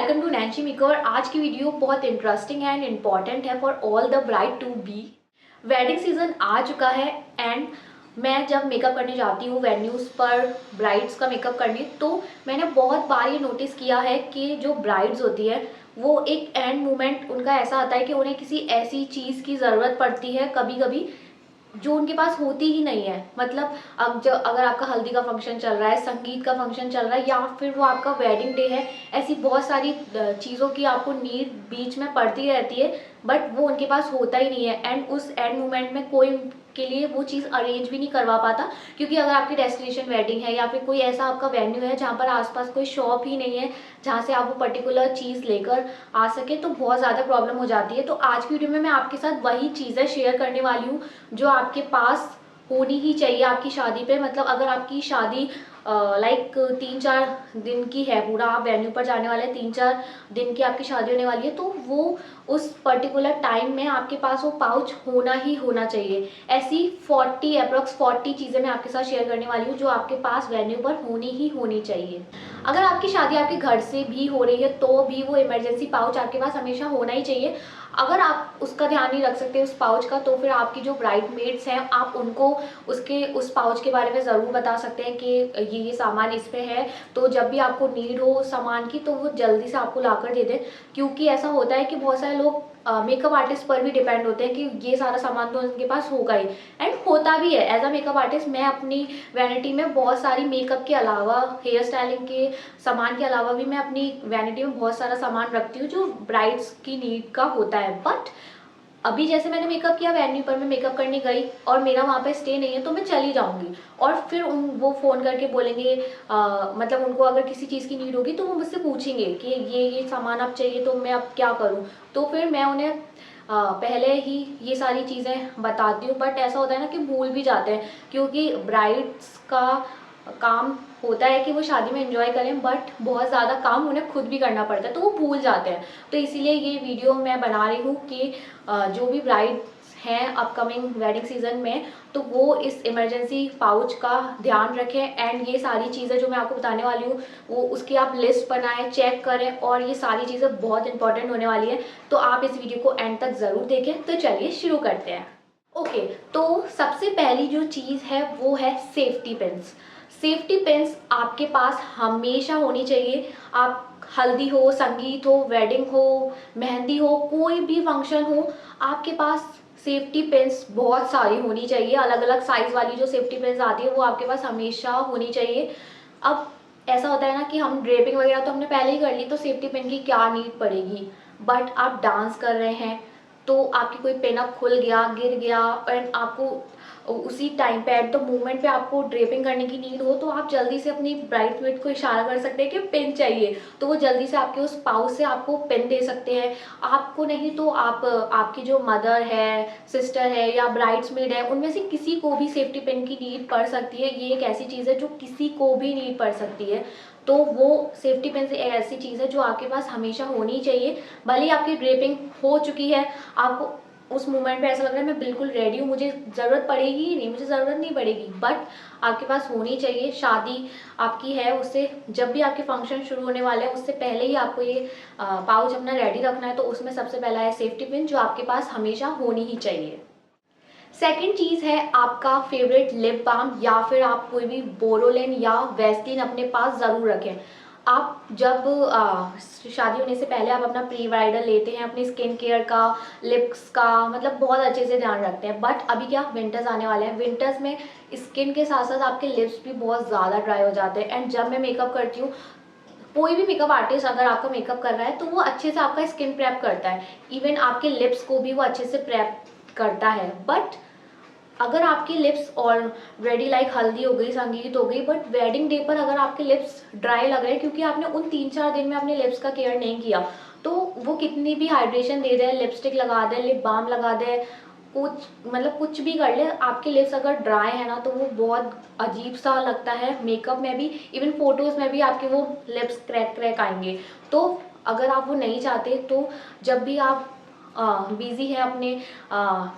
Welcome to Nancy maker. आज की video बहुत इंटरेस्टिंग एंड इम्पॉर्टेंट है for all the bride to be. Wedding season आ चुका है एंड मैं जब मेकअप करने जाती हूँ वेन्यूज़ पर ब्राइड्स का मेकअप करने, तो मैंने बहुत बार ये नोटिस किया है कि जो ब्राइड्स होती है वो एक एंड मोमेंट उनका ऐसा आता है कि उन्हें किसी ऐसी चीज़ की ज़रूरत पड़ती है कभी कभी जो उनके पास होती ही नहीं है। मतलब अब जो अगर आपका हल्दी का फंक्शन चल रहा है, संगीत का फंक्शन चल रहा है, या फिर वो आपका वेडिंग डे है, ऐसी बहुत सारी चीज़ों की आपको नीड बीच में पड़ती रहती है, बट वो उनके पास होता ही नहीं है। एंड उस एंड मोमेंट में कोई के लिए वो चीज़ अरेंज भी नहीं करवा पाता, क्योंकि अगर आपकी डेस्टिनेशन वेडिंग है या फिर कोई ऐसा आपका वेन्यू है जहाँ पर आसपास कोई शॉप ही नहीं है जहाँ से आप वो पर्टिकुलर चीज़ लेकर आ सके, तो बहुत ज़्यादा प्रॉब्लम हो जाती है। तो आज की वीडियो में मैं आपके साथ वही चीज़ें शेयर करने वाली हूँ जो आपके पास होनी ही चाहिए आपकी शादी पे। मतलब अगर आपकी शादी लाइक 3-4 दिन की है, पूरा आप वेन्यू पर जाने वाले हैं, 3-4 दिन की आपकी शादी होने वाली है, तो वो उस पर्टिकुलर टाइम में आपके पास वो पाउच होना ही होना चाहिए। ऐसी 40 चीज़ें मैं आपके साथ शेयर करने वाली हूँ जो आपके पास वेन्यू पर होनी ही होनी चाहिए। अगर आपकी शादी आपके घर से भी हो रही है तो भी वो इमरजेंसी पाउच आपके पास हमेशा होना ही चाहिए। अगर आप उसका ध्यान नहीं रख सकते उस पाउच का, तो फिर आपकी जो ब्राइडमेड्स हैं आप उनको उस पाउच के बारे में ज़रूर बता सकते हैं कि ये सामान इस पे है, तो जब भी आपको नीड हो उस सामान की तो वो जल्दी से आपको लाकर दे दें। क्योंकि ऐसा होता है कि बहुत सारे लोग मेकअप आर्टिस्ट पर भी डिपेंड होते हैं कि ये सारा सामान तो उनके पास होगा ही, एंड होता भी है। एज अ मेकअप आर्टिस्ट मैं अपनी वैनिटी में बहुत सारी मेकअप के अलावा, हेयर स्टाइलिंग के सामान के अलावा भी मैं अपनी वैनिटी में बहुत सारा सामान रखती हूँ जो ब्राइड्स की नीड का होता है। बट अभी जैसे मैंने मेकअप किया वेन्यू पर, मैं मेकअप करने गई और मेरा वहाँ पे स्टे नहीं है, तो मैं चली जाऊँगी और फिर वो फ़ोन करके बोलेंगे, मतलब उनको अगर किसी चीज़ की नीड होगी तो वो मुझसे पूछेंगे कि ये सामान अब चाहिए, तो मैं अब क्या करूँ। तो फिर मैं उन्हें पहले ही ये सारी चीज़ें बताती हूँ। बट ऐसा होता है ना कि भूल भी जाते हैं, क्योंकि ब्राइड्स का काम होता है कि वो शादी में एंजॉय करें, बट बहुत ज़्यादा काम उन्हें खुद भी करना पड़ता है, तो वो भूल जाते हैं। तो इसीलिए ये वीडियो मैं बना रही हूँ कि जो भी ब्राइड्स हैं अपकमिंग वेडिंग सीजन में, तो वो इस इमरजेंसी पाउच का ध्यान रखें। एंड ये सारी चीज़ें जो मैं आपको बताने वाली हूँ वो उसकी आप लिस्ट बनाएं, चेक करें, और ये सारी चीज़ें बहुत इंपॉर्टेंट होने वाली है। तो आप इस वीडियो को एंड तक ज़रूर देखें। तो चलिए शुरू करते हैं। ओके, तो सबसे पहली जो चीज़ है वो है सेफ्टी पिन्स। सेफ्टी पिन्स आपके पास हमेशा होनी चाहिए। आप हल्दी हो, संगीत हो, वेडिंग हो, मेहंदी हो, कोई भी फंक्शन हो, आपके पास सेफ्टी पिन्स बहुत सारी होनी चाहिए। अलग अलग साइज़ वाली जो सेफ्टी पिन्स आती है वो आपके पास हमेशा होनी चाहिए। अब ऐसा होता है ना कि हम ड्रेपिंग वगैरह तो हमने पहले ही कर ली, तो सेफ्टी पिन की क्या नीड पड़ेगी। बट आप डांस कर रहे हैं तो आपकी कोई पेन अप खुल गया, गिर गया, एंड आपको उसी टाइम पे एट द मोमेंट पे आपको ड्रेपिंग करने की नीड हो, तो आप जल्दी से अपनी ब्राइडमेड को इशारा कर सकते हैं कि पेन चाहिए, तो वो जल्दी से आपके उस पाउच से आपको पेन दे सकते हैं। आपको नहीं तो आप आपकी जो मदर है, सिस्टर है या ब्राइड्समेड है, उनमें से किसी को भी सेफ्टी पिन की नीड पड़ सकती है। ये एक ऐसी चीज़ है जो किसी को भी नीड पड़ सकती है, तो वो सेफ्टी पिन से ऐसी चीज़ है जो आपके पास हमेशा होनी चाहिए। भले ही आपकी ड्रेपिंग हो चुकी है, आपको उस मोमेंट पे ऐसा लग रहा है मैं बिल्कुल रेडी हूँ, मुझे ज़रूरत पड़ेगी ही नहीं, मुझे ज़रूरत नहीं पड़ेगी, बट आपके पास होनी चाहिए। शादी आपकी है, उससे जब भी आपके फंक्शन शुरू होने वाले हैं उससे पहले ही आपको ये पाउच अपना रेडी रखना है। तो उसमें सबसे पहला है सेफ्टी पिन जो आपके पास हमेशा होनी ही चाहिए। सेकंड चीज़ है आपका फेवरेट लिप बाम, या फिर आप कोई भी बोरोलिन या वैसलीन अपने पास ज़रूर रखें। आप जब शादी होने से पहले आप अपना प्री ब्राइडल लेते हैं, अपनी स्किन केयर का, लिप्स का, मतलब बहुत अच्छे से ध्यान रखते हैं। बट अभी क्या विंटर्स आने वाले हैं, विंटर्स में स्किन के साथ साथ आपके लिप्स भी बहुत ज़्यादा ड्राई हो जाते हैं। एंड जब मैं मेकअप करती हूँ, कोई भी मेकअप आर्टिस्ट अगर आपका मेकअप कर रहा है तो वो अच्छे से आपका स्किन प्रेप करता है, इवन आपके लिप्स को भी वो अच्छे से प्रेप करता है। बट अगर आपकी लिप्स ऑलरेडी लाइक हल्दी हो गई, संगीत हो गई, बट वेडिंग डे पर अगर आपके लिप्स ड्राई लग रहे हैं क्योंकि आपने उन 3-4 दिन में अपने लिप्स का केयर नहीं किया, तो वो कितनी भी हाइड्रेशन दे दे, लिपस्टिक लगा दे, लिप बाम लगा दे, कुछ मतलब कुछ भी कर ले, आपके लिप्स अगर ड्राई है ना तो वो बहुत अजीब सा लगता है मेकअप में भी, इवन फोटोज़ में भी आपके वो लिप्स क्रैक क्रैक आएंगे। तो अगर आप वो नहीं चाहते, तो जब भी आप बिजी हैं अपने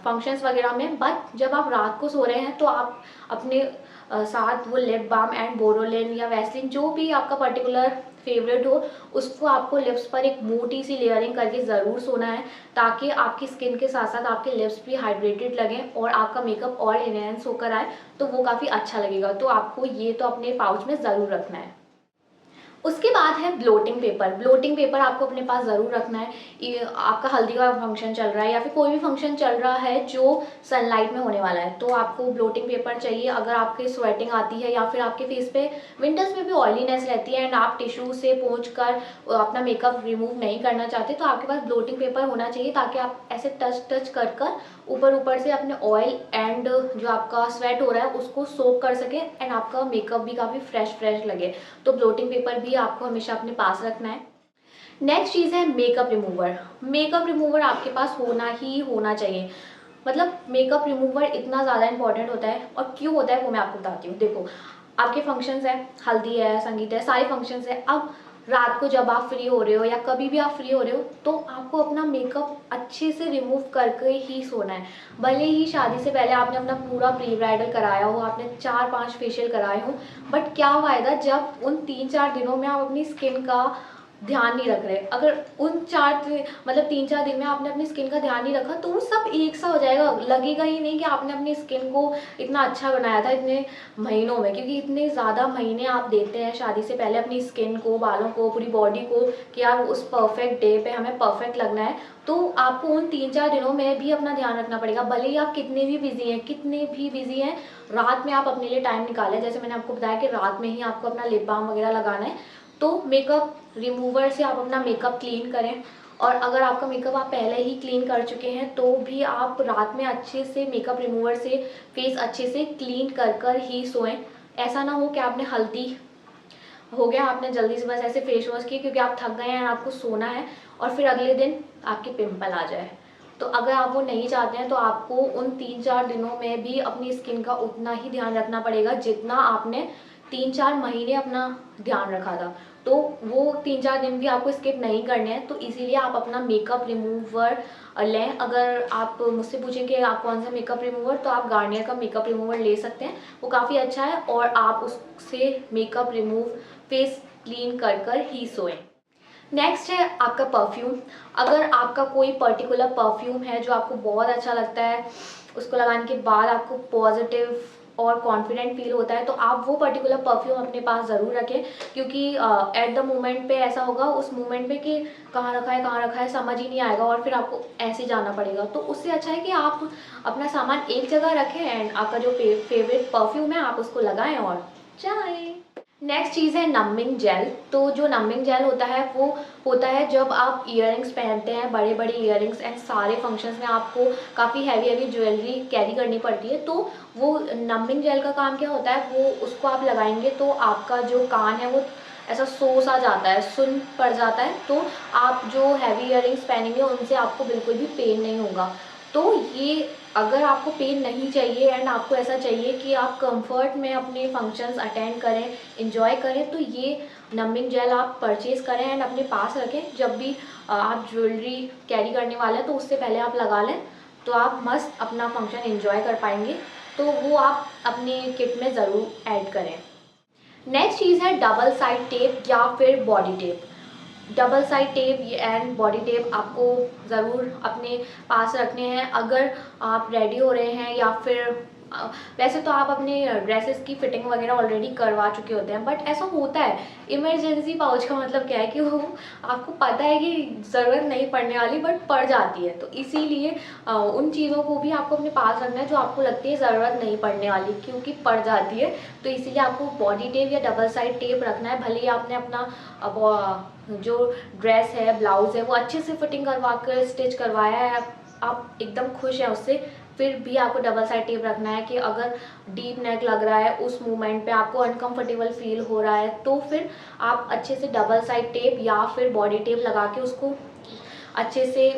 फंक्शंस वगैरह में, बट जब आप रात को सो रहे हैं तो आप अपने साथ वो लिप बाम एंड बोरोलिन या वैसलिन जो भी आपका पर्टिकुलर फेवरेट हो, उसको आपको लिप्स पर एक मोटी सी लेयरिंग करके ज़रूर सोना है, ताकि आपकी स्किन के साथ साथ आपके लिप्स भी हाइड्रेटेड लगें और आपका मेकअप और इनहेंस होकर आए, तो वो काफ़ी अच्छा लगेगा। तो आपको ये तो अपने पाउच में ज़रूर रखना है। उसके बाद है ब्लोटिंग पेपर। ब्लोटिंग पेपर आपको अपने पास ज़रूर रखना है। ये आपका हल्दी का फंक्शन चल रहा है या फिर कोई भी फंक्शन चल रहा है जो सनलाइट में होने वाला है, तो आपको ब्लोटिंग पेपर चाहिए। अगर आपके स्वेटिंग आती है या फिर आपके फेस पे विंटर्स में भी ऑयलीनेस रहती है एंड आप टिश्यू से पोंछकर अपना मेकअप रिमूव नहीं करना चाहते, तो आपके पास ब्लोटिंग पेपर होना चाहिए, ताकि आप ऐसे टच टच कर कर ऊपर ऊपर से अपने ऑयल एंड जो आपका स्वेट हो रहा है उसको सोक कर सके एंड आपका मेकअप भी काफ़ी फ्रेश फ्रेश लगे। तो ब्लोटिंग पेपर भी आपको हमेशा अपने पास रखना है। नेक्स्ट चीज़ है मेकअप रिमूवर। मेकअप रिमूवर आपके पास होना ही होना चाहिए। मतलब मेकअप रिमूवर इतना ज़्यादा इंपॉर्टेंट होता है, और क्यों होता है वो मैं आपको बताती हूँ। देखो, आपके फंक्शंस हैं, हल्दी है, संगीत है, सारे फंक्शंस हैं। अब रात को जब आप फ्री हो रहे हो या कभी भी आप फ्री हो रहे हो, तो आपको अपना मेकअप अच्छे से रिमूव करके ही सोना है। भले ही शादी से पहले आपने अपना पूरा प्री ब्राइडल कराया हो, आपने 4-5 फेशियल कराए हो, बट क्या फ़ायदा जब उन 3-4 दिनों में आप अपनी स्किन का ध्यान नहीं रख रहे। अगर उन 3-4 दिन में आपने अपनी स्किन का ध्यान नहीं रखा, तो वो सब एक सा हो जाएगा। लगेगा ही नहीं कि आपने अपनी स्किन को इतना अच्छा बनाया था इतने महीनों में, क्योंकि इतने ज़्यादा महीने आप देते हैं शादी से पहले अपनी स्किन को, बालों को, पूरी बॉडी को, कि यार उस परफेक्ट डे पे हमें परफेक्ट लगना है। तो आपको उन 3-4 दिनों में भी अपना ध्यान रखना पड़ेगा। भले ही आप कितने भी बिजी हैं, रात में आप अपने लिए टाइम निकालें। जैसे मैंने आपको बताया कि रात में ही आपको अपना लिप बाम वगैरह लगाना है, तो मेकअप रिमूवर से आप अपना मेकअप क्लीन करें। और अगर आपका मेकअप आप पहले ही क्लीन कर चुके हैं, तो भी आप रात में अच्छे से मेकअप रिमूवर से फेस अच्छे से क्लीन कर कर ही सोएं। ऐसा ना हो कि आपने हल्दी हो गया, आपने जल्दी से बस ऐसे फेस वॉश किए क्योंकि आप थक गए हैं, आपको सोना है, और फिर अगले दिन आपके पिंपल आ जाए। तो अगर आप वो नहीं चाहते हैं, तो आपको उन 3-4 दिनों में भी अपनी स्किन का उतना ही ध्यान रखना पड़ेगा जितना आपने 3-4 महीने अपना ध्यान रखा था। तो वो 3-4 दिन भी आपको स्किप नहीं करने हैं। तो इसीलिए आप अपना मेकअप रिमूवर लें। अगर आप मुझसे पूछें कि आप कौन सा मेकअप रिमूवर, तो आप गार्नियर का मेकअप रिमूवर ले सकते हैं, वो काफ़ी अच्छा है, और आप उससे मेकअप रिमूव फेस क्लीन कर कर ही सोएं। नेक्स्ट है आपका परफ्यूम। अगर आपका कोई पर्टिकुलर परफ्यूम है जो आपको बहुत अच्छा लगता है, उसको लगाने के बाद आपको पॉजिटिव और कॉन्फिडेंट फील होता है, तो आप वो पर्टिकुलर परफ्यूम अपने पास ज़रूर रखें। क्योंकि एट द मोमेंट पे ऐसा होगा, उस मोमेंट पे, कि कहाँ रखा है समझ ही नहीं आएगा, और फिर आपको ऐसे जाना पड़ेगा। तो उससे अच्छा है कि आप अपना सामान एक जगह रखें एंड आपका जो फेवरेट परफ्यूम है आप उसको लगाएं और जाएं। नेक्स्ट चीज़ है नमिंग जेल। तो जो नमिंग जेल होता है वो होता है जब आप इयररिंग्स पहनते हैं, बड़े बड़े इयररिंग्स, एंड सारे फंक्शंस में आपको काफ़ी हैवी ज्वेलरी कैरी करनी पड़ती है। तो वो नमिंग जेल का काम क्या होता है, वो उसको आप लगाएंगे तो आपका जो कान है वो ऐसा सो सा जाता है, सुन पड़ जाता है। तो आप जो हैवी इयररिंग्स पहनेंगे उनसे आपको बिल्कुल भी पेन नहीं होगा। तो ये, अगर आपको पेन नहीं चाहिए एंड आपको ऐसा चाहिए कि आप कंफर्ट में अपने फंक्शंस अटेंड करें, एंजॉय करें, तो ये नमिंग जेल आप परचेज़ करें एंड अपने पास रखें। जब भी आप ज्वेलरी कैरी करने वाले हैं तो उससे पहले आप लगा लें, तो आप मस्त अपना फंक्शन एंजॉय कर पाएंगे। तो वो आप अपने किट में ज़रूर ऐड करें। नेक्स्ट चीज़ है डबल साइड टेप या फिर body tape. Double side tape and body tape आपको ज़रूर अपने पास रखने हैं। अगर आप रेडी हो रहे हैं या फिर वैसे तो आप अपने ड्रेसेस की फिटिंग वगैरह ऑलरेडी करवा चुके होते हैं, बट ऐसा होता है इमरजेंसी पाउच का मतलब क्या है कि वो आपको पता है कि ज़रूरत नहीं पड़ने वाली बट पड़ जाती है। तो इसीलिए उन चीज़ों को भी आपको अपने पास रखना है जो आपको लगती है ज़रूरत नहीं पड़ने वाली, क्योंकि पड़ जाती है। तो इसीलिए आपको बॉडी टेप या डबल साइड टेप रखना है। भले ही आपने अपना जो ड्रेस है, ब्लाउज़ है, वो अच्छे से फिटिंग करवा कर स्टिच करवाया है, आप एकदम खुश हैं उससे, फिर भी आपको डबल साइड टेप रखना है कि अगर डीप नेक लग रहा है, उस मोमेंट पे आपको अनकंफर्टेबल फील हो रहा है, तो फिर आप अच्छे से डबल साइड टेप या फिर बॉडी टेप लगा के उसको अच्छे से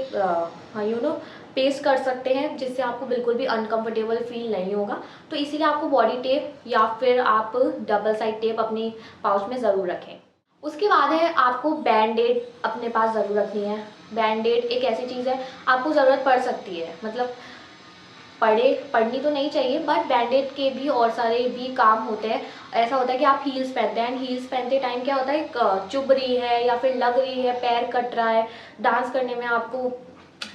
पेस्ट कर सकते हैं, जिससे आपको बिल्कुल भी अनकंफर्टेबल फील नहीं होगा। तो इसीलिए आपको बॉडी टेप या फिर आप डबल साइड टेप अपनी पाउच में ज़रूर रखें। उसके बाद है आपको बैंडेड अपने पास ज़रूर रखनी है। बैंडेड एक ऐसी चीज़ है, आपको ज़रूरत पड़ सकती है, मतलब पड़नी तो नहीं चाहिए, बट बैंडेड के भी और सारे भी काम होते हैं। ऐसा होता है कि आप हील्स पहनते हैं, एंड हील्स पहनते टाइम क्या होता है, चुभ रही है या फिर लग रही है, पैर कट रहा है, डांस करने में आपको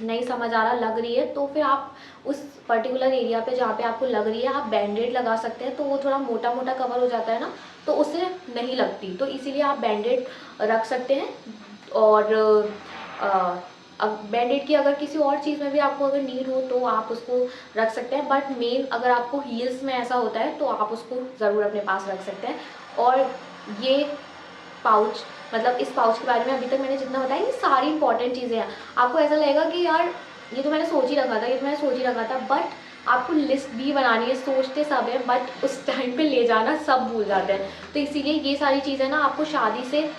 नहीं समझ आ रहा, लग रही है, तो फिर आप उस पर्टिकुलर एरिया पे जहाँ पे आपको लग रही है आप बैंडेड लगा सकते हैं। तो वो थोड़ा मोटा मोटा कवर हो जाता है ना, तो उससे नहीं लगती, तो इसीलिए आप बैंडेड रख सकते हैं। और अब बैंडेड की अगर किसी और चीज़ में भी आपको अगर नीड हो तो आप उसको रख सकते हैं, बट मेन अगर आपको हील्स में ऐसा होता है तो आप उसको ज़रूर अपने पास रख सकते हैं। और ये पाउच, मतलब इस पाउच के बारे में अभी तक मैंने जितना बताया ये सारी इंपॉर्टेंट चीज़ें हैं। आपको ऐसा लगेगा कि यार ये तो मैंने सोच ही रखा था, ये तो मैंने सोच ही रखा था, बट आपको लिस्ट भी बनानी है, सोचते सब है बट उस टाइम पे ले जाना सब भूल जाते हैं। तो इसीलिए ये सारी चीज़ें ना आपको शादी से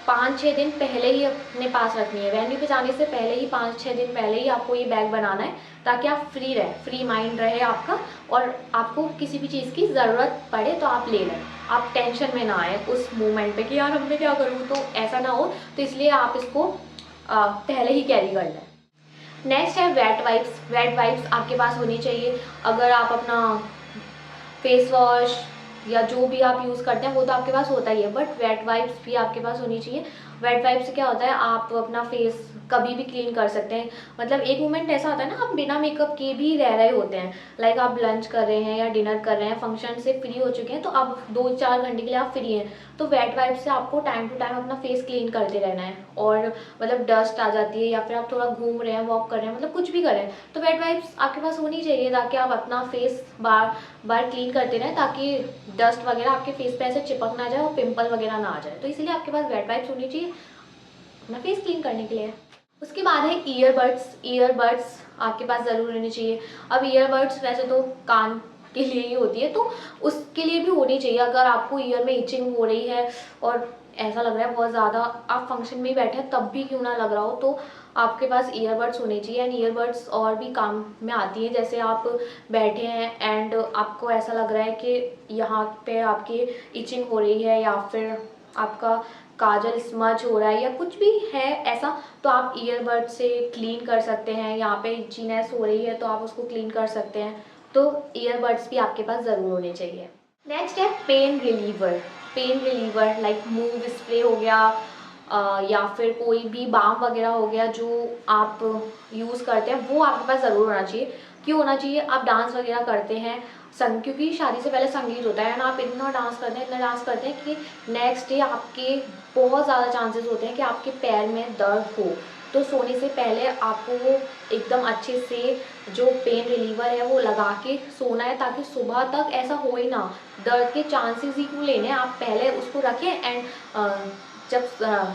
5-6 दिन पहले ही अपने पास रखनी है। वेन्यू पे जाने से पहले ही 5-6 दिन पहले ही आपको ये बैग बनाना है, ताकि आप फ्री रहें, फ्री माइंड रहे आपका, और आपको किसी भी चीज़ की ज़रूरत पड़े तो आप ले लें, आप टेंशन में ना आए उस मोमेंट पे कि यार अब मैं क्या करूँ, तो ऐसा ना हो। तो इसलिए आप इसको पहले ही कैरी कर लें। नेक्स्ट है वेट वाइप्स। वेट वाइप्स आपके पास होनी चाहिए। अगर आप अपना फेस वॉश या जो भी आप यूज़ करते हैं वो तो आपके पास होता ही है, बट वेट वाइप्स भी आपके पास होनी चाहिए। वेट वाइप से क्या होता है, आप अपना फेस कभी भी क्लीन कर सकते हैं। मतलब एक मोमेंट ऐसा होता है ना, आप बिना मेकअप के भी रह रहे होते हैं, लाइक आप लंच कर रहे हैं या डिनर कर रहे हैं, फंक्शन से फ्री हो चुके हैं, तो अब 2-4 घंटे के लिए आप फ्री हैं, तो वेट वाइप से आपको टाइम टू टाइम अपना फेस क्लीन करते रहना है। और मतलब डस्ट आ जाती है या फिर आप थोड़ा घूम रहे हैं, वॉक कर रहे हैं, मतलब कुछ भी कर रहे हैं, तो वेट वाइप्स आपके पास होनी चाहिए, ताकि आप अपना फेस बार बार क्लीन करते रहें, ताकि डस्ट वगैरह आपके फेस पे ऐसे चिपक ना जाए और पिंपल वगैरह ना आ जाए। तो इसीलिए आपके पास वेट वाइप्स होनी चाहिए अपना फेस क्लीन करने के लिए। उसके बाद है ईयरबड्स। ईयरबड्स आपके पास ज़रूर रहने चाहिए। अब ईयरबड्स वैसे तो कान के लिए ही होती है, तो उसके लिए भी होनी चाहिए। अगर आपको ईयर में इचिंग हो रही है और ऐसा लग रहा है बहुत ज़्यादा, आप फंक्शन में ही बैठे हैं तब भी क्यों ना लग रहा हो, तो आपके पास ईयरबड्स होने चाहिए। एंड ईयरबड्स और भी काम में आती हैं, जैसे आप बैठे हैं एंड आपको ऐसा लग रहा है कि यहाँ पे आपकी इचिंग हो रही है, या फिर आपका काजल स्मज हो रहा है, या कुछ भी है ऐसा, तो आप ईयरबड से क्लीन कर सकते हैं। यहाँ पे इचीनेस हो रही है तो आप उसको क्लीन कर सकते हैं। तो ईयरबड्स भी आपके पास ज़रूर होने चाहिए। नेक्स्ट है pain reliever. Pain reliever like move spray हो गया, या फिर कोई भी बाम वगैरह हो गया जो आप यूज़ करते हैं, वो आपके पास ज़रूर होना चाहिए। क्यों होना चाहिए, आप डांस वगैरह करते हैं, क्योंकि शादी से पहले संगीत होता है ना, आप इतना डांस करते हैं, इतना डांस करते हैं कि नेक्स्ट डे आपके बहुत ज़्यादा चांसेस होते हैं कि आपके पैर में दर्द हो। तो सोने से पहले आपको वो एकदम अच्छे से जो पेन रिलीवर है वो लगा के सोना है, ताकि सुबह तक ऐसा हो ही ना, दर्द के चांसेस ही क्यों लेने, आप पहले उसको रखें एंड जब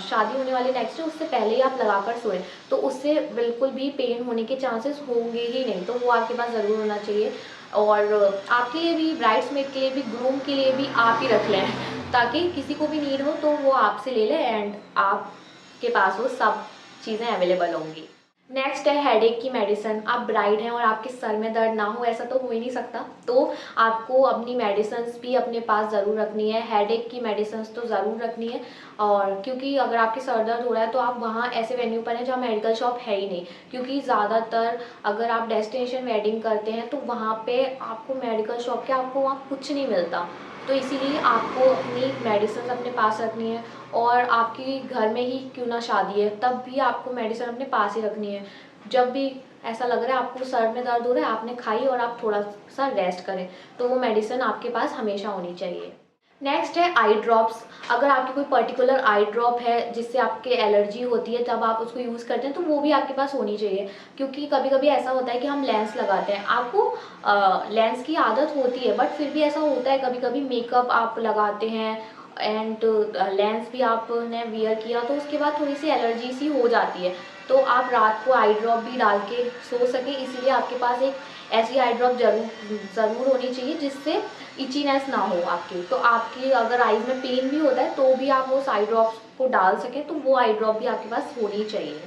शादी होने वाली नेक्स्ट डे उससे पहले ही आप लगाकर सोएं, तो उससे बिल्कुल भी पेन होने के चांसेस होंगे ही नहीं। तो वो आपके पास ज़रूर होना चाहिए। और आपके लिए भी, ब्राइड्समेड के लिए भी, ग्रूम के लिए भी आप ही रख लें, ताकि किसी को भी नीड हो तो वो आपसे ले ले एंड आपके पास वो सब चीज़ें अवेलेबल होंगी। नेक्स्ट है हेडेक की मेडिसिन। आप ब्राइड हैं और आपके सर में दर्द ना हो, ऐसा तो हो ही नहीं सकता, तो आपको अपनी मेडिसिन्स भी अपने पास ज़रूर रखनी है। हेडेक की मेडिसिन्स तो ज़रूर रखनी है, और क्योंकि अगर आपके सर दर्द हो रहा है तो आप वहाँ ऐसे वेन्यू पर हैं जहाँ मेडिकल शॉप है ही नहीं, क्योंकि ज़्यादातर अगर आप डेस्टिनेशन वेडिंग करते हैं तो वहाँ पे आपको मेडिकल शॉप के आपको वहाँ कुछ नहीं मिलता। तो इसीलिए आपको अपनी मेडिसिन अपने पास रखनी है, और आपकी घर में ही क्यों ना शादी है तब भी आपको मेडिसिन अपने पास ही रखनी है। जब भी ऐसा लग रहा है आपको सर में दर्द हो रहा है, आपने खाई और आप थोड़ा सा रेस्ट करें, तो वो मेडिसिन आपके पास हमेशा होनी चाहिए। नेक्स्ट है आई ड्रॉप्स। अगर आपकी कोई पर्टिकुलर आई ड्रॉप है जिससे आपके एलर्जी होती है, तब आप उसको यूज़ करते हैं, तो वो भी आपके पास होनी चाहिए। क्योंकि कभी कभी ऐसा होता है कि हम लेंस लगाते हैं, आपको लेंस की आदत होती है, बट फिर भी ऐसा होता है कभी कभी मेकअप आप लगाते हैं एंड लेंस भी आपने वियर किया, तो उसके बाद थोड़ी सी एलर्जी सी हो जाती है, तो आप रात को आई ड्रॉप भी डाल के सो सकें। इसीलिए आपके पास एक ऐसी आई ड्रॉप ज़रूर होनी चाहिए जिससे इचीनेस ना हो आपकी। तो आपकी अगर आईज में पेन भी होता है तो भी आप उस आई ड्रॉप्स को डाल सकें, तो वो आई ड्रॉप भी आपके पास होनी चाहिए।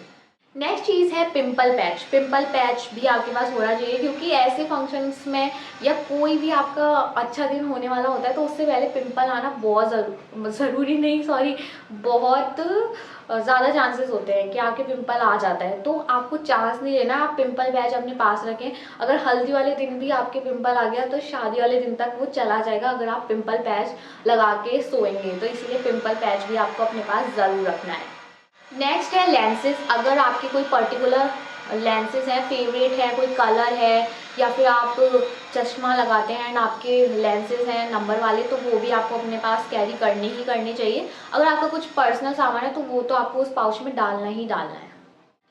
नेक्स्ट चीज़ है पिंपल पैच। पिंपल पैच भी आपके पास होना चाहिए, क्योंकि ऐसे फंक्शंस में या कोई भी आपका अच्छा दिन होने वाला होता है तो उससे पहले पिंपल आना बहुत ज़रूरी नहीं, सॉरी, बहुत ज़्यादा चांसेस होते हैं कि आपके पिंपल आ जाता है। तो आपको चांस नहीं लेना, आप पिंपल पैच अपने पास रखें। अगर हल्दी वाले दिन भी आपके पिंपल आ गया तो शादी वाले दिन तक वो चला जाएगा अगर आप पिंपल पैच लगा के सोएंगे। तो इसीलिए पिंपल पैच भी आपको अपने पास ज़रूर रखना है। नेक्स्ट है लेंसेज। अगर आपके कोई पर्टिकुलर लेंसेज है, फेवरेट है, कोई कलर है, या फिर आप चश्मा लगाते हैं एंड आपके लेंसेज हैं नंबर वाले, तो वो भी आपको अपने पास कैरी करने चाहिए। अगर आपका कुछ पर्सनल सामान है तो वो तो आपको उस पाउच में डालना ही डालना है।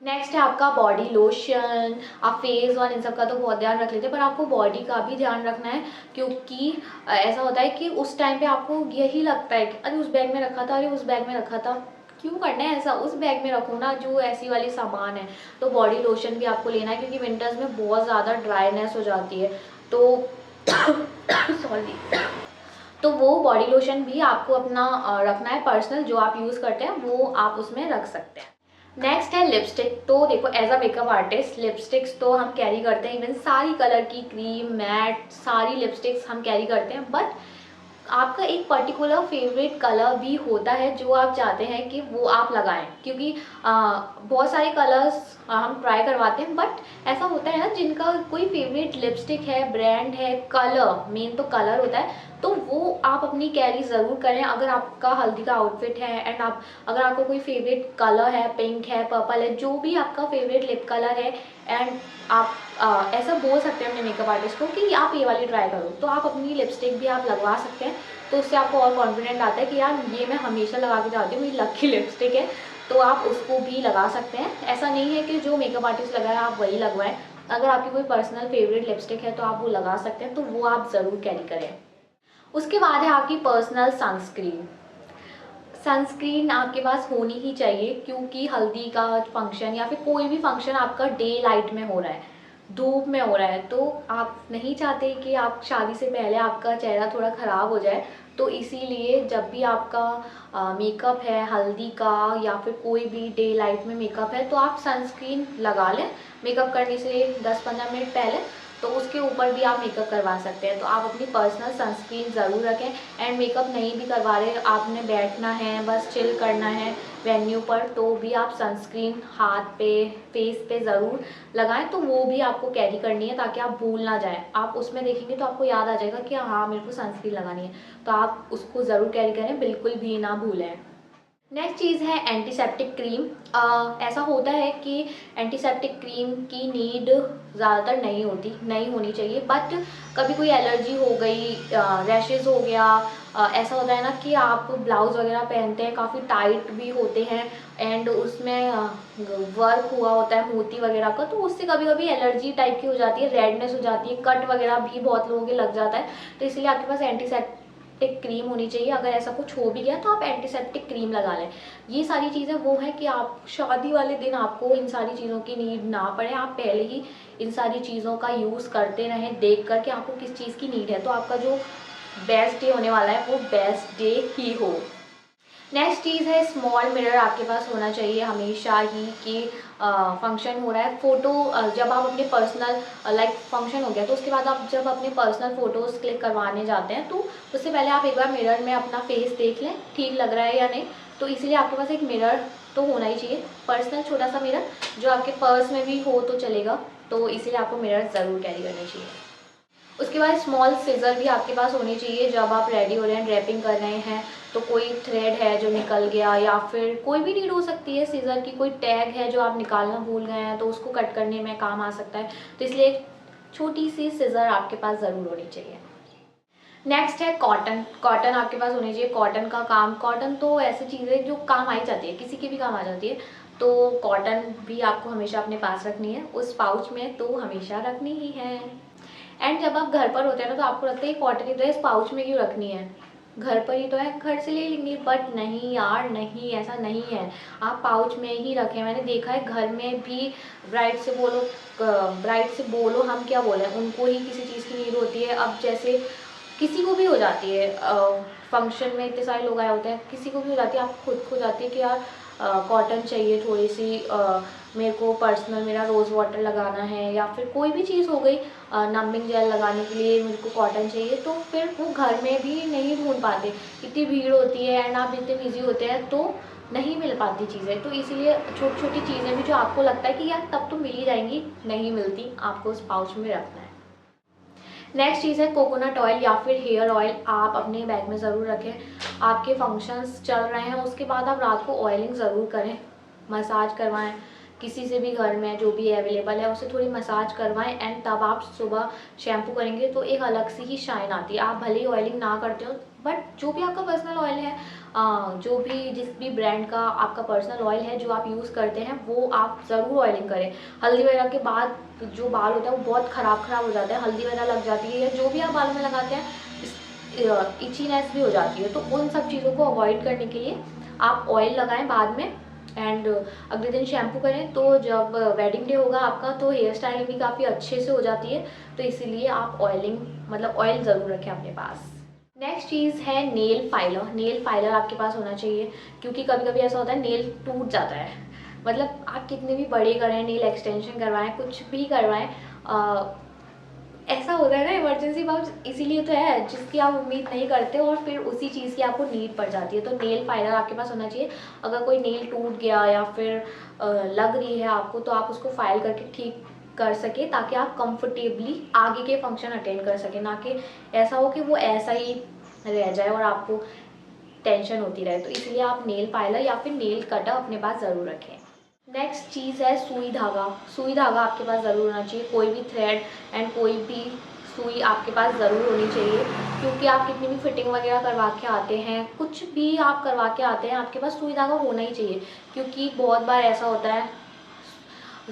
नेक्स्ट है आपका बॉडी लोशन। आप फेस और इन सब का तो बहुत ध्यान रख लेते हैं, पर आपको बॉडी का भी ध्यान रखना है, क्योंकि ऐसा होता है कि उस टाइम पे आपको यही लगता है कि अरे उस बैग में रखा था, अरे उस बैग में रखा था। क्यों करना है ऐसा, उस बैग में रखो ना जो ऐसी वाली सामान है। तो बॉडी लोशन भी आपको लेना है, क्योंकि विंटर्स में बहुत ज़्यादा ड्राइनेस हो जाती है, तो सॉरी, तो वो बॉडी लोशन भी आपको अपना रखना है पर्सनल, जो आप यूज़ करते हैं वो आप उसमें रख सकते हैं। नेक्स्ट है लिपस्टिक। तो देखो, as a makeup artist lipsticks तो हम कैरी करते हैं, इवन सारी कलर की, क्रीम, मैट, सारी लिपस्टिक्स हम कैरी करते हैं। बट आपका एक पर्टिकुलर फेवरेट कलर भी होता है जो आप चाहते हैं कि वो आप लगाएं, क्योंकि बहुत सारे कलर्स हम ट्राई करवाते हैं, बट ऐसा होता है ना जिनका कोई फेवरेट लिपस्टिक है, ब्रांड है, कलर, मेन तो कलर होता है, तो वो आप अपनी कैरी ज़रूर करें। अगर आपका हल्दी का आउटफिट है एंड आप, अगर आपका कोई फेवरेट कलर है, पिंक है, पर्पल है, जो भी आपका फेवरेट लिप कलर है, एंड आप ऐसा बोल सकते हैं अपने मेकअप आर्टिस्ट को कि आप ये वाली ट्राई करो, तो आप अपनी लिपस्टिक भी आप लगवा सकते हैं। तो उससे आपको और कॉन्फिडेंट आता है कि यार ये मैं हमेशा लगा के जाती हूँ, मेरी लकी लिपस्टिक है, तो आप उसको भी लगा सकते हैं। ऐसा नहीं है कि जो मेकअप आर्टिस्ट लगाए आप वही लगवाएं। अगर आपकी कोई पर्सनल फेवरेट लिपस्टिक है तो आप वो लगा सकते हैं, तो वो आप ज़रूर कैरी करें। उसके बाद है आपकी पर्सनल सनस्क्रीन। सनस्क्रीन आपके पास होनी ही चाहिए, क्योंकि हल्दी का फंक्शन या फिर कोई भी फंक्शन आपका डे लाइट में हो रहा है, धूप में हो रहा है, तो आप नहीं चाहते कि आप शादी से पहले आपका चेहरा थोड़ा ख़राब हो जाए। तो इसीलिए जब भी आपका मेकअप है हल्दी का या फिर कोई भी डे लाइट में मेकअप है, तो आप सनस्क्रीन लगा लें मेकअप करने से 10-15 मिनट पहले, तो उसके ऊपर भी आप मेकअप करवा सकते हैं। तो आप अपनी पर्सनल सनस्क्रीन ज़रूर रखें। एंड मेकअप नहीं भी करवा रहे, आपने बैठना है, बस चिल करना है वेन्यू पर, तो भी आप सनस्क्रीन हाथ पे, फेस पे ज़रूर लगाएं। तो वो भी आपको कैरी करनी है ताकि आप भूल ना जाएं। आप उसमें देखेंगे तो आपको याद आ जाएगा कि हाँ मेरे को सनस्क्रीन लगानी है, तो आप उसको ज़रूर कैरी करें, बिल्कुल भी ना भूलें। नेक्स्ट चीज़ है एंटीसेप्टिक क्रीम। ऐसा होता है कि एंटीसेप्टिक क्रीम की नीड ज़्यादातर नहीं होनी चाहिए, बट कभी कोई एलर्जी हो गई, रैशेज़ हो गया, ऐसा होता है ना कि आप ब्लाउज़ वगैरह पहनते हैं, काफ़ी टाइट भी होते हैं एंड उसमें वर्क हुआ होता है मोती वगैरह का, तो उससे कभी कभी एलर्जी टाइप की हो जाती है, रेडनेस हो जाती है, कट वगैरह भी बहुत लोगों के लग जाता है। तो इसलिए आपके पास एंटीसेप्टिक क्रीम होनी चाहिए। अगर ऐसा कुछ हो भी गया तो आप एंटीसेप्टिक क्रीम लगा लें। ये सारी चीज़ें वो हैं कि आप शादी वाले दिन आपको इन सारी चीज़ों की नीड ना पड़े, आप पहले ही इन सारी चीज़ों का यूज़ करते रहें, देख कर के आपको किस चीज़ की नीड है, तो आपका जो बेस्ट डे होने वाला है वो बेस्ट डे ही हो। नेक्स्ट चीज़ है स्मॉल मिरर आपके पास होना चाहिए हमेशा ही, कि फंक्शन हो रहा है, फ़ोटो जब आप अपने पर्सनल लाइक फंक्शन हो गया तो उसके बाद आप जब अपने पर्सनल फ़ोटोज़ क्लिक करवाने जाते हैं, तो उससे पहले आप एक बार मिरर में अपना फेस देख लें ठीक लग रहा है या नहीं। तो इसीलिए आपके पास एक मिरर तो होना ही चाहिए, पर्सनल छोटा सा मिरर जो आपके पर्स में भी हो तो चलेगा, तो इसीलिए आपको मिरर ज़रूर कैरी करनी चाहिए। उसके बाद स्मॉल सीज़र भी आपके पास होनी चाहिए। जब आप रेडी हो रहे हैं, ड्रेपिंग कर रहे हैं, तो कोई थ्रेड है जो निकल गया या फिर कोई भी नीड हो सकती है सीज़र की, कोई टैग है जो आप निकालना भूल गए हैं तो उसको कट करने में काम आ सकता है, तो इसलिए एक छोटी सी सीज़र आपके पास ज़रूर होनी चाहिए। नेक्स्ट है कॉटन। कॉटन आपके पास होनी चाहिए। कॉटन का काम, कॉटन तो ऐसी चीज़ है जो काम आ ही जाती है, किसी की भी काम आ जाती है, तो कॉटन भी आपको हमेशा अपने पास रखनी है, उस पाउच में तो हमेशा रखनी ही है। एंड जब आप घर पर होते हैं ना तो आपको लगता है कॉटन की ड्रेस पाउच में क्यों रखनी है, घर पर ही तो है, घर से ले लेंगे, बट नहीं यार, नहीं, ऐसा नहीं है, आप पाउच में ही रखें। मैंने देखा है घर में भी ब्राइड से बोलो हम क्या बोलें, उनको ही किसी चीज़ की नीड होती है। अब जैसे किसी को भी हो जाती है फंक्शन में इतने सारे लोग आए होते हैं, किसी को भी हो जाती है, आपको खुद को हो जाती है कि यार कॉटन चाहिए थोड़ी सी, मेरे को पर्सनल मेरा रोज़ वाटर लगाना है, या फिर कोई भी चीज़ हो गई नमिंग जेल लगाने के लिए मेरे को कॉटन चाहिए, तो फिर वो घर में भी नहीं ढूंढ पाते, इतनी भीड़ होती है एंड आप इतने बिजी होते हैं तो नहीं मिल पाती चीज़ें। तो इसीलिए छोटी छोटी चीज़ें भी जो आपको लगता है कि यार तब तो मिल ही जाएंगी, नहीं मिलती, आपको उस पाउच में रखना है। नेक्स्ट चीज़ है कोकोनट ऑयल या फिर हेयर ऑयल, आप अपने बैग में ज़रूर रखें। आपके फंक्शंस चल रहे हैं, उसके बाद आप रात को ऑयलिंग ज़रूर करें, मसाज करवाएं, किसी से भी घर में जो भी अवेलेबल है उससे थोड़ी मसाज करवाएं एंड तब आप सुबह शैम्पू करेंगे तो एक अलग सी ही शाइन आती है। आप भले ही ऑयलिंग ना करते हो, बट जो भी आपका पर्सनल ऑयल है, जो भी जिस भी ब्रांड का आपका पर्सनल ऑयल है जो आप यूज़ करते हैं, वो आप ज़रूर ऑयलिंग करें। हल्दी वगैरह के बाद जो बाल होता है वो बहुत ख़राब हो जाता है, हल्दी वगैरह लग जाती है या जो भी आप बालों में लगाते हैं, इचीनेस भी हो जाती है। तो उन सब चीज़ों को अवॉइड करने के लिए आप ऑयल लगाएं बाद में एंड अगले दिन शैम्पू करें। तो जब वेडिंग डे होगा आपका तो हेयर स्टाइलिंग भी काफ़ी अच्छे से हो जाती है, तो इसीलिए आप ऑयलिंग मतलब ऑयल ज़रूर रखें अपने पास। नेक्स्ट चीज़ है नेल फाइलर। नेल फाइलर आपके पास होना चाहिए, क्योंकि कभी कभी ऐसा होता है नेल टूट जाता है, मतलब आप कितने भी बड़े करें, नेल एक्सटेंशन करवाएं, कुछ भी करवाएं, ऐसा होता है ना इमरजेंसी पाउच, इसीलिए तो है जिसकी आप उम्मीद नहीं करते और फिर उसी चीज़ की आपको नीड पड़ जाती है। तो नेल फाइलर आपके पास होना चाहिए। अगर कोई नेल टूट गया या फिर लग रही है आपको, तो आप उसको फाइल करके ठीक कर सके ताकि आप कंफर्टेबली आगे के फंक्शन अटेंड कर सकें, ना कि ऐसा हो कि वो ऐसा ही रह जाए और आपको टेंशन होती रहे। तो इसलिए आप नेल फाइलर या फिर नेल कटर अपने पास ज़रूर रखें। नेक्स्ट चीज़ है सुई धागा। सुई धागा आपके पास ज़रूर होना चाहिए, कोई भी थ्रेड एंड कोई भी सुई आपके पास ज़रूर होनी चाहिए, क्योंकि आप कितनी भी फिटिंग वगैरह करवा के आते हैं, कुछ भी आप करवा के आते हैं, आपके पास सुई धागा होना ही चाहिए। क्योंकि बहुत बार ऐसा होता है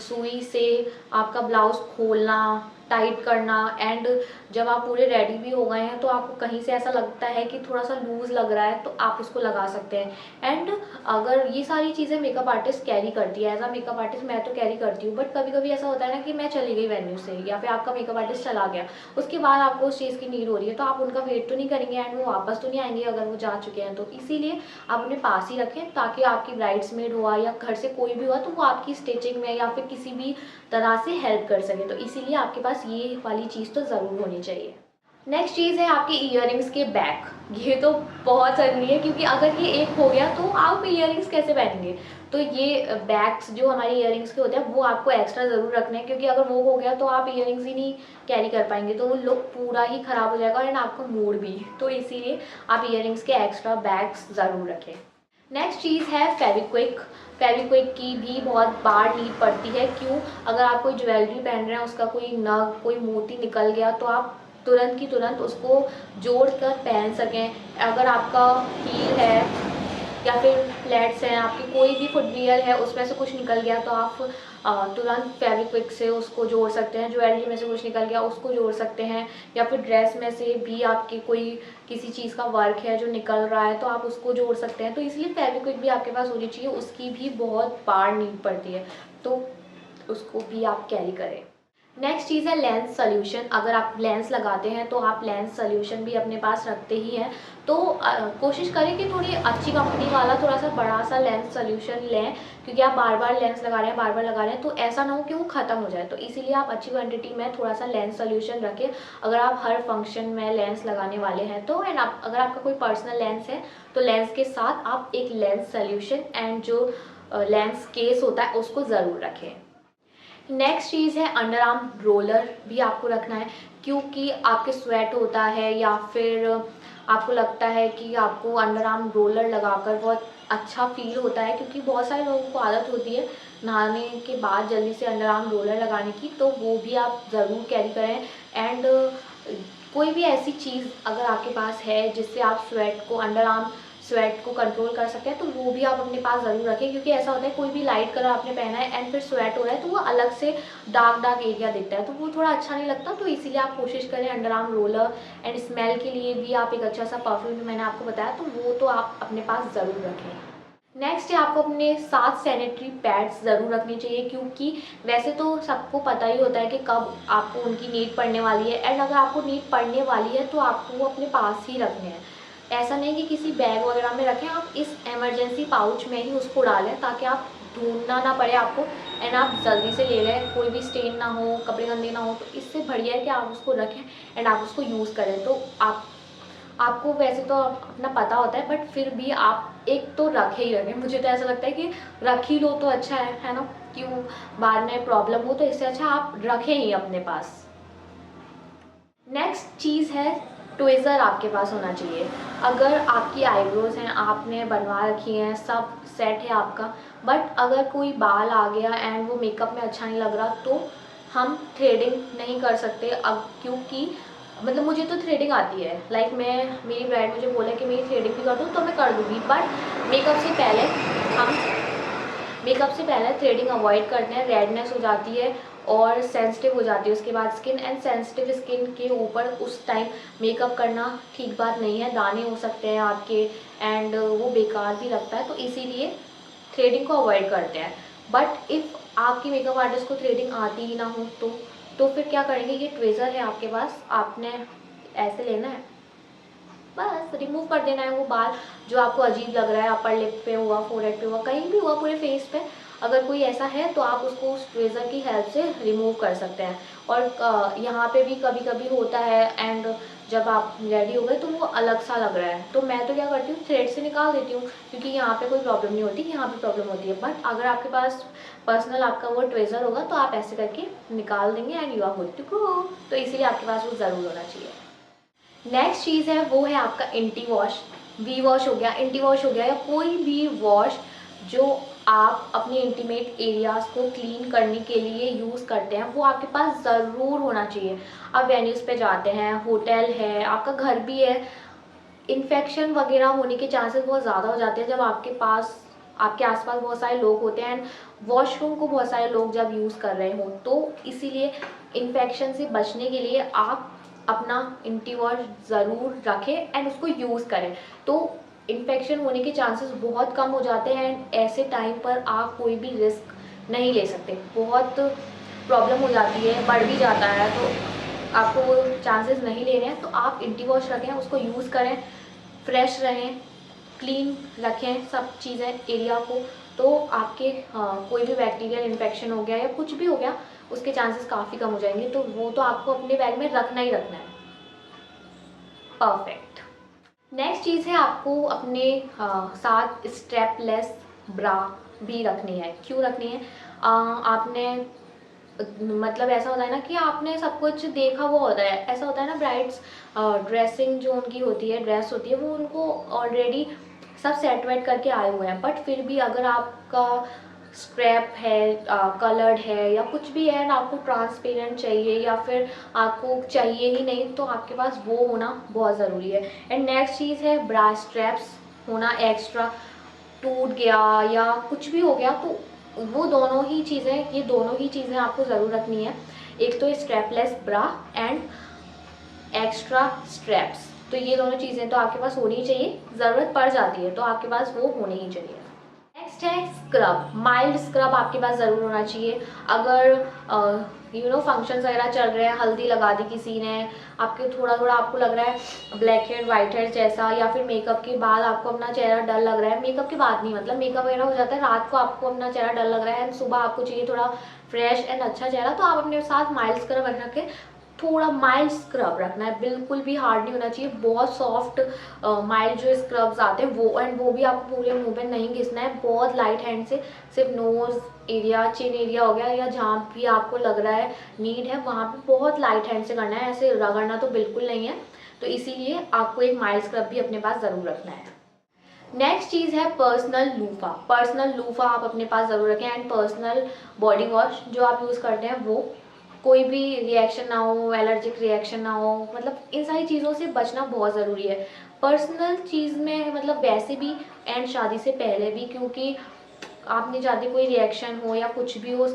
सुई से आपका ब्लाउज़ खोलना, टाइट करना एंड जब आप पूरे रेडी भी हो गए हैं तो आपको कहीं से ऐसा लगता है कि थोड़ा सा लूज़ लग रहा है, तो आप उसको लगा सकते हैं। एंड अगर ये सारी चीज़ें मेकअप आर्टिस्ट कैरी करती है, एज अ मेकअप आर्टिस्ट मैं तो कैरी करती हूँ, बट कभी कभी ऐसा होता है ना कि मैं चली गई वेन्यू से या फिर आपका मेकअप आर्टिस्ट चला गया, उसके बाद आपको उस चीज़ की नीड हो रही है, तो आप उनका वेट तो नहीं करेंगे एंड वो वापस तो नहीं आएंगे अगर वो जा चुके हैं। तो इसीलिए आप अपने पास ही रखें ताकि आपकी ब्राइड्समेड हुआ या घर से कोई भी हुआ तो वो आपकी स्टिचिंग में या फिर किसी भी तरह से हेल्प कर सके। तो इसीलिए आपके पास ये वाली चीज़ तो ज़रूर होनी चाहिए। नेक्स्ट चीज़ है आपके ईयरिंग्स के बैक। ये तो बहुत ज़रूरी है, क्योंकि अगर ये एक हो गया तो आप ईयरिंग्स कैसे पहनेंगे। तो ये बैक्स जो हमारे ईयरिंग्स के होते हैं वो आपको एक्स्ट्रा ज़रूर रखने हैं, क्योंकि अगर वो हो गया तो आप ईयरिंग्स ही नहीं कैरी कर पाएंगे, तो वो लुक पूरा ही ख़राब हो जाएगा एंड आपका मूड भी। तो इसीलिए आप ईयरिंग्स के एक्स्ट्रा बैग्स ज़रूर रखें। नेक्स्ट चीज़ है फेविक्विक। फेविक्विक की भी बहुत बार नीड पड़ती है। क्यों? अगर आप कोई ज्वेलरी पहन रहे हैं, उसका कोई नग, कोई मोती निकल गया, तो आप तुरंत की तुरंत उसको जोड़ कर पहन सकें। अगर आपका हील है या फिर फ्लैट्स हैं, आपकी कोई भी फुटवियर है, उसमें से कुछ निकल गया तो आप तुरंत फेविक्विक से उसको जोड़ सकते हैं। ज्वेलरी में से कुछ निकल गया उसको जोड़ सकते हैं, या फिर ड्रेस में से भी आपकी कोई किसी चीज़ का वर्क है जो निकल रहा है तो आप उसको जोड़ सकते हैं। तो इसलिए फेविक्विक भी आपके पास होनी चाहिए, उसकी भी बहुत बार नीड पड़ती है, तो उसको भी आप कैरी करें। नेक्स्ट चीज़ है लेंस सोल्यूशन। अगर आप लेंस लगाते हैं तो आप लेंस सोल्यूशन भी अपने पास रखते ही हैं, तो कोशिश करें कि थोड़ी अच्छी कंपनी वाला थोड़ा सा बड़ा सा लेंस सोल्यूशन लें, क्योंकि आप बार बार लेंस लगा रहे हैं, बार बार लगा रहे हैं, तो ऐसा ना हो कि वो ख़त्म हो जाए। तो इसीलिए आप अच्छी क्वांटिटी में थोड़ा सा लेंस सोल्यूशन रखें अगर आप हर फंक्शन में लेंस लगाने वाले हैं तो। एंड आप अगर आपका कोई पर्सनल लेंस है तो लेंस के साथ आप एक लेंस सोल्यूशन एंड जो लेंस केस होता है उसको ज़रूर रखें। नेक्स्ट चीज़ है अंडर आर्म रोलर भी आपको रखना है, क्योंकि आपके स्वेट होता है या फिर आपको लगता है कि आपको अंडर आर्म रोलर लगाकर बहुत अच्छा फील होता है, क्योंकि बहुत सारे लोगों को आदत होती है नहाने के बाद जल्दी से अंडर आर्म रोलर लगाने की, तो वो भी आप ज़रूर कैरी करें। एंड कोई भी ऐसी चीज़ अगर आपके पास है जिससे आप स्वेट को अंडर आर्म स्वेट को कंट्रोल कर सकते हैं तो वो भी आप अपने पास ज़रूर रखें, क्योंकि ऐसा होता है कोई भी लाइट कलर आपने पहना है एंड फिर स्वेट हो रहा है तो वो अलग से डार्क डार्क एरिया दिखता है, तो वो थोड़ा अच्छा नहीं लगता। तो इसीलिए आप कोशिश करें under arm roller. And smell के लिए भी आप एक अच्छा सा परफ्यूम भी मैंने आपको बताया, तो वो तो आप अपने पास ज़रूर रखें। नेक्स्ट है आपको अपने साथ सैनिटरी पैड्स ज़रूर रखने चाहिए, क्योंकि वैसे तो सबको पता ही होता है कि कब आपको उनकी नीड पड़ने वाली है, एंड अगर आपको नीड पड़ने वाली है तो आपको वो अपने पास ही रखने हैं। ऐसा नहीं कि किसी बैग वगैरह में रखें, आप इस इमरजेंसी पाउच में ही उसको डालें ताकि आप ढूंढना ना पड़े आपको, एंड आप जल्दी से ले लें, कोई भी स्टेन ना हो, कपड़े गंदे ना हो। तो इससे बढ़िया है कि आप उसको रखें एंड आप उसको यूज़ करें। तो आपको वैसे तो अपना पता होता है, बट फिर भी आप एक तो रखे ही रखें। मुझे तो ऐसा लगता है कि रख ही लो तो अच्छा है ना, क्यों बाद में प्रॉब्लम हो, तो इससे अच्छा आप रखें ही अपने पास। नेक्स्ट चीज़ है ट्विज़र आपके पास होना चाहिए। अगर आपकी आईब्रोज हैं, आपने बनवा रखी हैं, सब सेट है आपका, बट अगर कोई बाल आ गया एंड वो मेकअप में अच्छा नहीं लग रहा, तो हम थ्रेडिंग नहीं कर सकते। अब क्योंकि मतलब मुझे तो थ्रेडिंग आती है, लाइक मेरी ब्राइड मुझे बोला कि मेरी थ्रेडिंग भी कर दूँ तो मैं कर दूँगी, बट मेकअप से पहले हम मेकअप से पहले थ्रेडिंग अवॉइड करते हैं। रेडनेस हो जाती है और सेंसिटिव हो जाती है उसके बाद स्किन, एंड सेंसिटिव स्किन के ऊपर उस टाइम मेकअप करना ठीक बात नहीं है, दाने हो सकते हैं आपके एंड वो बेकार भी लगता है। तो इसीलिए थ्रेडिंग को अवॉइड करते हैं। बट इफ़ आपकी मेकअप आर्टिस्ट को थ्रेडिंग आती ही ना हो तो फिर क्या करेंगे, ये ट्विज़र है आपके पास, आपने ऐसे लेना है, बस रिमूव कर देना है वो बाल जो आपको अजीब लग रहा है, अपर लिप पे हुआ, फोरहेड पे हुआ, कहीं भी हुआ, पूरे फेस पे अगर कोई ऐसा है तो आप उसको उस ट्विज़र की हेल्प से रिमूव कर सकते हैं। और यहाँ पे भी कभी कभी होता है एंड जब आप रेडी हो गए तो वो अलग सा लग रहा है, तो मैं तो क्या करती हूँ, थ्रेड से निकाल देती हूँ, क्योंकि यहाँ पे कोई प्रॉब्लम नहीं होती, यहाँ पे प्रॉब्लम होती है। बट अगर आपके पास पर्सनल आपका वो ट्विज़र होगा तो आप ऐसे करके निकाल देंगे and you are good to go. तो इसीलिए आपके पास वो ज़रूर होना चाहिए। नेक्स्ट चीज़ है वो है आपका इंटी वॉश। वी वॉश हो गया, इंटी वॉश हो गया, या कोई भी वॉश जो आप अपने इंटीमेट एरियाज़ को क्लीन करने के लिए यूज़ करते हैं, वो आपके पास ज़रूर होना चाहिए। आप वेन्यूज़ पे जाते हैं, होटल है, आपका घर भी है, इन्फेक्शन वगैरह होने के चांसेस बहुत ज़्यादा हो जाते हैं जब आपके आसपास बहुत सारे लोग होते हैं एंड वॉशरूम को बहुत सारे लोग जब यूज़ कर रहे हों। तो इसीलिए इन्फेक्शन से बचने के लिए आप अपना इंटी वॉश ज़रूर रखें एंड उसको यूज़ करें, तो इन्फेक्शन होने के चांसेस बहुत कम हो जाते हैं एंड ऐसे टाइम पर आप कोई भी रिस्क नहीं ले सकते। बहुत प्रॉब्लम हो जाती है, बढ़ भी जाता है, तो आपको वो चांसेस नहीं लेने हैं। तो आप इंटी वॉश रखें, उसको यूज़ करें, फ्रेश रहें, क्लीन रखें सब चीज़ें एरिया को, तो आपके कोई भी बैक्टीरियल इन्फेक्शन हो गया या कुछ भी हो गया उसके चांसेस काफ़ी कम हो जाएंगे। तो वो तो आपको अपने बैग में रखना ही रखना है। परफेक्ट। नेक्स्ट चीज़ है आपको अपने साथ स्ट्रैपलेस ब्रा भी रखनी है। क्यों रखनी है? आपने मतलब ऐसा होता है ना कि आपने सब कुछ देखा हुआ होता है, ऐसा होता है ना, ब्राइड्स ड्रेसिंग जो उनकी होती है, ड्रेस होती है, वो उनको ऑलरेडी सब सेट वेट करके आए हुए हैं, बट फिर भी अगर आपका स्ट्रैप है, कलर्ड है या कुछ भी है ना, आपको ट्रांसपेरेंट चाहिए या फिर आपको चाहिए ही नहीं, तो आपके पास वो होना बहुत ज़रूरी है। एंड नेक्स्ट चीज़ है ब्रा स्ट्रैप्स होना एक्स्ट्रा, टूट गया या कुछ भी हो गया तो वो दोनों ही चीज़ें, ये दोनों ही चीज़ें आपको ज़रूर रखनी है। एक तो strapless bra and extra straps, तो ये दोनों चीज़ें तो आपके पास होनी ही चाहिए, ज़रूरत पड़ जाती है तो आपके पास वो होनी ही चाहिए। नेक्स्ट है स्क्रब। माइल्ड स्क्रब आपके पास ज़रूर होना चाहिए। अगर फंक्शंस वगैरह चल रहे हैं, हल्दी लगा दी किसी ने, आपके थोड़ा थोड़ा आपको लग रहा है ब्लैक हेड वाइट हेड जैसा, या फिर मेकअप के बाद आपको अपना चेहरा डल लग रहा है, मेकअप के बाद नहीं, मतलब मेकअप वगैरह हो जाता है, रात को आपको अपना चेहरा डल लग रहा है एंड सुबह आपको चाहिए थोड़ा फ्रेश एंड अच्छा चेहरा, तो आप अपने साथ माइल्ड स्क्रब रख के थोड़ा माइल्ड स्क्रब रखना है, बिल्कुल भी हार्ड नहीं होना चाहिए। बहुत सॉफ्ट माइल्ड जो स्क्रब्स आते हैं वो, एंड वो भी आपको पूरे मुंह पे नहीं घिसना है, बहुत लाइट हैंड से, सिर्फ नोज़ एरिया, चिन एरिया हो गया, या जहाँ भी आपको लग रहा है नीड है वहाँ पे बहुत लाइट हैंड से करना है, ऐसे रगड़ना तो बिल्कुल नहीं है। तो इसीलिए आपको एक माइल्ड स्क्रब भी अपने पास ज़रूर रखना है। नेक्स्ट चीज़ है पर्सनल लूफा। पर्सनल लूफा आप अपने पास ज़रूर रखें एंड पर्सनल बॉडी वॉश जो आप यूज़ करते हैं वो कोई भी रिएक्शन ना हो, एलर्जिक रिएक्शन ना हो, मतलब इन सारी चीज़ों से बचना बहुत ज़रूरी है पर्सनल चीज़ में, मतलब वैसे भी एंड शादी से पहले भी, क्योंकि आप नहीं चाहते कोई रिएक्शन हो या कुछ भी हो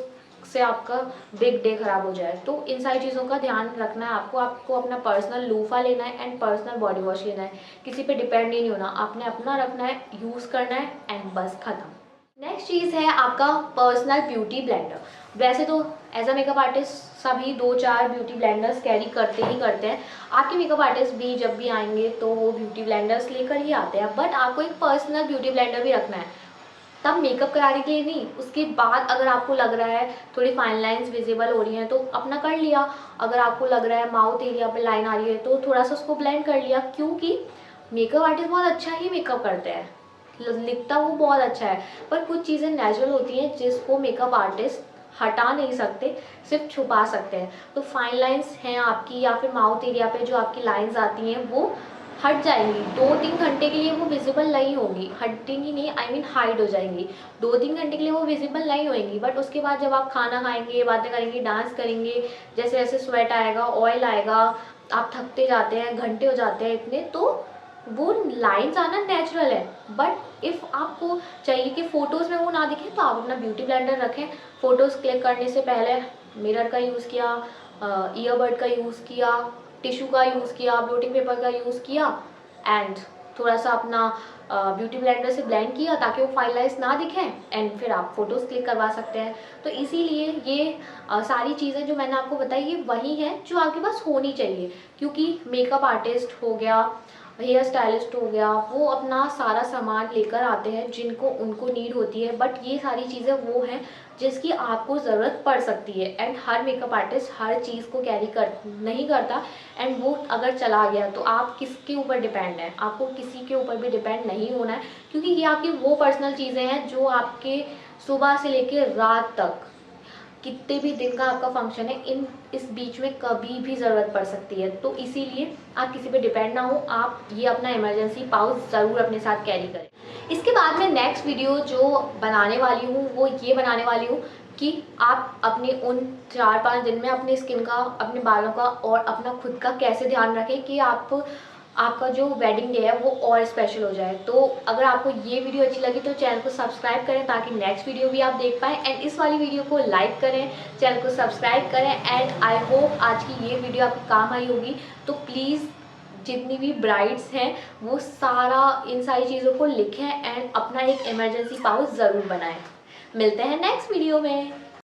से आपका बिग डे खराब हो जाए। तो इन सारी चीज़ों का ध्यान रखना है आपको अपना पर्सनल लूफा लेना है एंड पर्सनल बॉडी वॉश लेना है, किसी पे डिपेंड ही नहीं होना, आपने अपना रखना है, यूज़ करना है एंड बस खत्म। नेक्स्ट चीज़ है आपका पर्सनल ब्यूटी ब्लेंडर। वैसे तो एज अ मेकअप आर्टिस्ट सभी 2-4 ब्यूटी ब्लेंडर्स कैरी करते ही करते हैं। आपके मेकअप आर्टिस्ट भी जब भी आएंगे तो वो ब्यूटी ब्लेंडर्स लेकर ही आते हैं, बट आपको एक पर्सनल ब्यूटी ब्लेंडर भी रखना है, तब मेकअप कराने के लिए नहीं। उसके बाद अगर आपको लग रहा है थोड़ी फाइन लाइंस विजिबल हो रही हैं तो अपना कर लिया, अगर आपको लग रहा है माउथ एरिया पे लाइन आ रही है तो थोड़ा सा उसको ब्लेंड कर लिया, क्योंकि मेकअप आर्टिस्ट बहुत अच्छा ही मेकअप करते हैं, लिखता वो बहुत अच्छा है, पर कुछ चीज़ें नेचुरल होती हैं जिसको मेकअप आर्टिस्ट हटा नहीं सकते, सिर्फ छुपा सकते हैं। तो फाइन लाइंस हैं आपकी या फिर माउथ एरिया पे जो आपकी लाइंस आती हैं वो हट जाएंगी, 2-3 घंटे के लिए वो विजिबल नहीं होंगी, हटेंगी नहीं, आई मीन हाइड हो जाएंगी, 2-3 घंटे के लिए वो विजिबल नहीं होएंगी। बट उसके बाद जब आप खाना खाएंगे, बातें करेंगे, डांस करेंगे, जैसे जैसे स्वेट आएगा, ऑयल आएगा, आप थकते जाते हैं, घंटे हो जाते हैं इतने, तो वो लाइंस आना नेचुरल है। बट इफ़ आपको चाहिए कि फ़ोटोज़ में वो ना दिखे तो आप अपना ब्यूटी ब्लेंडर रखें, फ़ोटोज़ क्लिक करने से पहले मिरर का यूज़ किया, ईयरबड का यूज़ किया, टिश्यू का यूज़ किया, ब्लोटिंग पेपर का यूज़ किया, एंड थोड़ा सा अपना ब्यूटी ब्लेंडर से ब्लेंड किया ताकि वो फाइन लाइंस ना दिखें, एंड फिर आप फ़ोटोज़ क्लिक करवा सकते हैं। तो इसीलिए ये सारी चीज़ें जो मैंने आपको बताई ये वही हैं जो आपके पास होनी चाहिए, क्योंकि मेकअप आर्टिस्ट हो गया, हेयर स्टाइलिस्ट हो गया, वो अपना सारा सामान लेकर आते हैं जिनको उनको नीड होती है, बट ये सारी चीज़ें वो हैं जिसकी आपको ज़रूरत पड़ सकती है। एंड हर मेकअप आर्टिस्ट हर चीज़ को कैरी कर नहीं करता, एंड वो अगर चला गया तो आप किसके ऊपर डिपेंड हैं, आपको किसी के ऊपर भी डिपेंड नहीं होना है, क्योंकि ये आपकी वो पर्सनल चीज़ें हैं जो आपके सुबह से लेकर रात तक कितने भी दिन का आपका फंक्शन है, इस बीच में कभी भी ज़रूरत पड़ सकती है। तो इसीलिए आप किसी पे डिपेंड ना हो, आप ये अपना इमरजेंसी पाउच ज़रूर अपने साथ कैरी करें। इसके बाद मैं नेक्स्ट वीडियो जो बनाने वाली हूँ वो ये बनाने वाली हूँ कि आप अपने उन 4-5 दिन में अपनी स्किन का, अपने बालों का और अपना खुद का कैसे ध्यान रखें कि आपका जो वेडिंग डे है वो और स्पेशल हो जाए। तो अगर आपको ये वीडियो अच्छी लगी तो चैनल को सब्सक्राइब करें ताकि नेक्स्ट वीडियो भी आप देख पाएँ, एंड इस वाली वीडियो को लाइक करें, चैनल को सब्सक्राइब करें, एंड आई होप आज की ये वीडियो आपके काम आई होगी। तो प्लीज़ जितनी भी ब्राइड्स हैं वो सारा इन सारी चीज़ों को लिखें एंड अपना एक इमरजेंसी पाउच ज़रूर बनाएं। मिलते हैं नेक्स्ट वीडियो में।